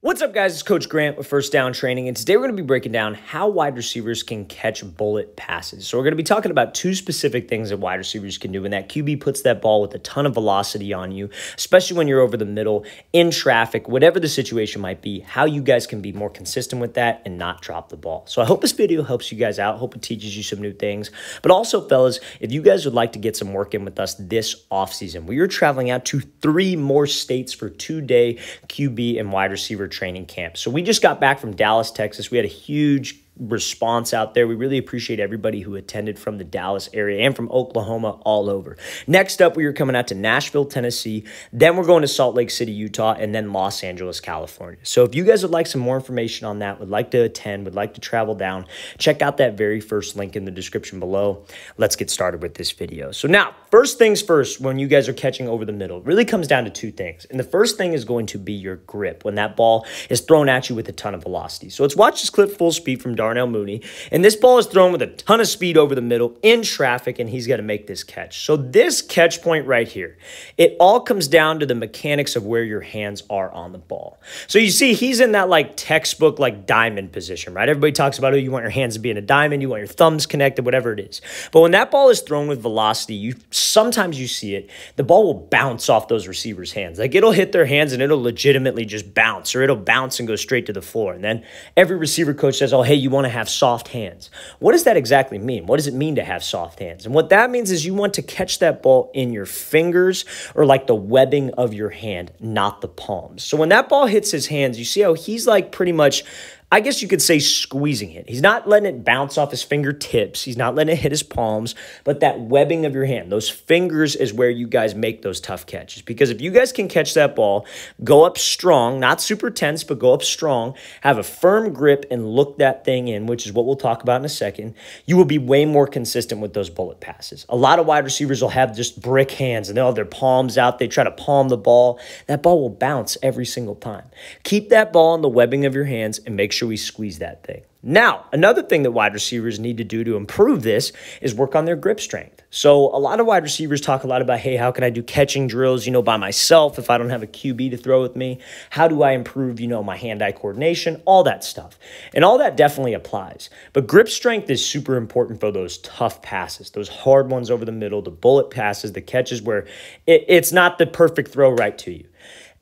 What's up, guys? It's Coach Grant with First Down Training, and today we're going to be breaking down how wide receivers can catch bullet passes. So we're going to be talking about two specific things that wide receivers can do when that QB puts that ball with a ton of velocity on you, especially when you're over the middle, in traffic, whatever the situation might be, how you guys can be more consistent with that and not drop the ball. So I hope this video helps you guys out. Hope it teaches you some new things. But also, fellas, if you guys would like to get some work in with us this offseason, we are traveling out to 3 more states for 2-day QB and wide receiver training camp. So we just got back from Dallas, Texas. We had a huge response out there. We really appreciate everybody who attended from the Dallas area and from Oklahoma, all over. Next up, we are coming out to Nashville, Tennessee. Then we're going to Salt Lake City, Utah, and then Los Angeles, California. So if you guys would like some more information on that, would like to attend, would like to travel down, check out that very first link in the description below. Let's get started with this video. So now, first things first, when you guys are catching over the middle, it really comes down to 2 things. And the first thing is going to be your grip when that ball is thrown at you with a ton of velocity. So let's watch this clip full speed from Darnell Mooney, and this ball is thrown with a ton of speed over the middle in traffic, and he's got to make this catch. So this catch point right here, it all comes down to the mechanics of where your hands are on the ball. So you see, he's in that like textbook like diamond position, right? Everybody talks about, oh, you want your hands to be in a diamond, you want your thumbs connected, whatever it is. But when that ball is thrown with velocity, sometimes you see it, the ball will bounce off those receivers' hands. Like it'll hit their hands and it'll legitimately just bounce, or it'll bounce and go straight to the floor. And then every receiver coach says, oh, hey, you want to have soft hands. What does that exactly mean? What does it mean to have soft hands? And what that means is you want to catch that ball in your fingers or like the webbing of your hand, not the palms. So when that ball hits his hands, you see how he's like pretty much, I guess you could say, squeezing it. He's not letting it bounce off his fingertips. He's not letting it hit his palms, but that webbing of your hand, those fingers is where you guys make those tough catches. Because if you guys can catch that ball, go up strong, not super tense, but go up strong, have a firm grip and look that thing in, which is what we'll talk about in a second, you will be way more consistent with those bullet passes. A lot of wide receivers will have just brick hands and they'll have their palms out. They try to palm the ball. That ball will bounce every single time. Keep that ball in the webbing of your hands and make sure we squeeze that thing. Now, another thing that wide receivers need to do to improve this is work on their grip strength. So a lot of wide receivers talk a lot about, hey, how can I do catching drills, by myself if I don't have a QB to throw with me? How do I improve, my hand-eye coordination? All that stuff. And all that definitely applies. But grip strength is super important for those tough passes, those hard ones over the middle, the bullet passes, the catches where it's not the perfect throw right to you.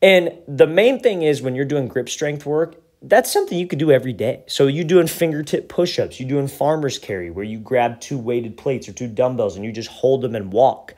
And the main thing is when you're doing grip strength work, that's something you could do every day. So you doing fingertip push-ups, you doing farmer's carry where you grab 2 weighted plates or 2 dumbbells and you just hold them and walk.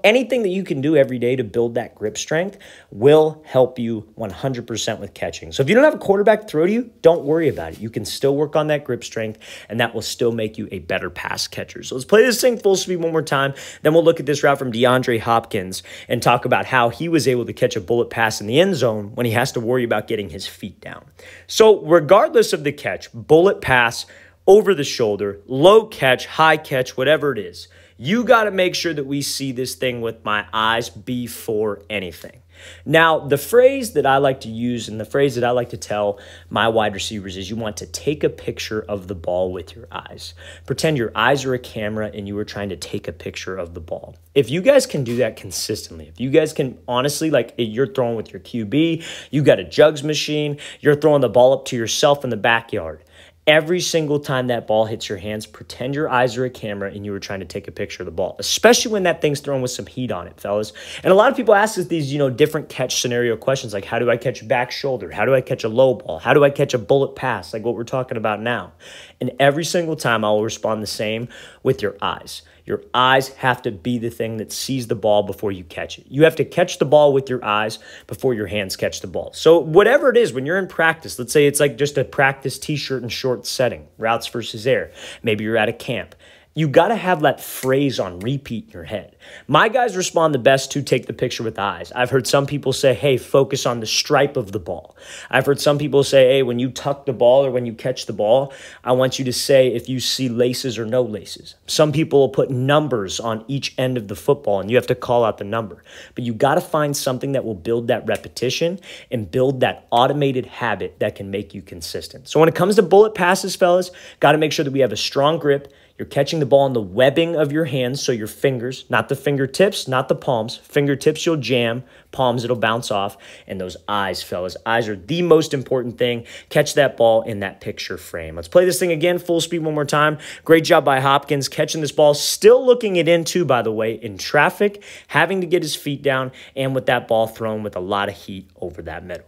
Anything that you can do every day to build that grip strength will help you 100% with catching. So if you don't have a quarterback to throw to you, don't worry about it. You can still work on that grip strength and that will still make you a better pass catcher. So let's play this thing full speed one more time. Then we'll look at this route from DeAndre Hopkins and talk about how he was able to catch a bullet pass in the end zone when he has to worry about getting his feet down. So regardless of the catch, bullet pass, over the shoulder, low catch, high catch, whatever it is, you got to make sure that we see this thing with my eyes before anything. Now, the phrase that I like to use and the phrase that I like to tell my wide receivers is you want to take a picture of the ball with your eyes. Pretend your eyes are a camera and you are trying to take a picture of the ball. If you guys can do that consistently, if you guys can honestly, like you're throwing with your QB, you got a jugs machine, you're throwing the ball up to yourself in the backyard. Every single time that ball hits your hands, pretend your eyes are a camera and you were trying to take a picture of the ball, especially when that thing's thrown with some heat on it, fellas. And a lot of people ask us these, different catch scenario questions like, how do I catch a back shoulder? How do I catch a low ball? How do I catch a bullet pass? Like what we're talking about now. And every single time I will respond the same with your eyes. Your eyes have to be the thing that sees the ball before you catch it. You have to catch the ball with your eyes before your hands catch the ball. So whatever it is, when you're in practice, let's say it's like just a practice t-shirt and shorts setting, routes versus air. Maybe you're at a camp. You got to have that phrase on repeat in your head. My guys respond the best to take the picture with eyes. I've heard some people say, hey, focus on the stripe of the ball. I've heard some people say, hey, when you tuck the ball or when you catch the ball, I want you to say if you see laces or no laces. Some people will put numbers on each end of the football and you have to call out the number. But you got to find something that will build that repetition and build that automated habit that can make you consistent. So when it comes to bullet passes, fellas, got to make sure that we have a strong grip. You're catching the ball in the webbing of your hands, so your fingers, not the fingertips, not the palms. Fingertips you'll jam, palms it'll bounce off, and those eyes, fellas. Eyes are the most important thing. Catch that ball in that picture frame. Let's play this thing again, full speed one more time. Great job by Hopkins catching this ball, still looking it into, by the way, in traffic, having to get his feet down, and with that ball thrown with a lot of heat over that middle.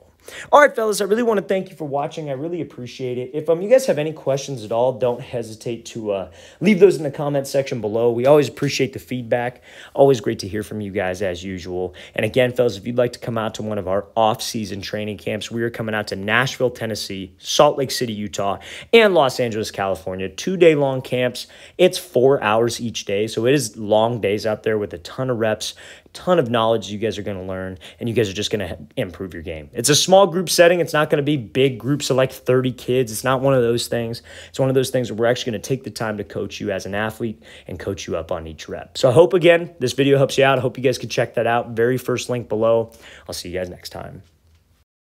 All right, fellas, I really want to thank you for watching. I really appreciate it. If you guys have any questions at all, don't hesitate to leave those in the comment section below. We always appreciate the feedback. Always great to hear from you guys as usual. And again, fellas, if you'd like to come out to one of our off-season training camps, we are coming out to Nashville, Tennessee, Salt Lake City, Utah, and Los Angeles, California. 2-day-long camps. It's 4 hours each day, so it is long days out there with a ton of reps, ton of knowledge you guys are going to learn, and you guys are just going to improve your game. It's a small group setting. It's not going to be big groups of like 30 kids. It's not one of those things. It's one of those things where we're actually going to take the time to coach you as an athlete and coach you up on each rep. So I hope, again, this video helps you out. I hope you guys can check that out. Very first link below. I'll see you guys next time.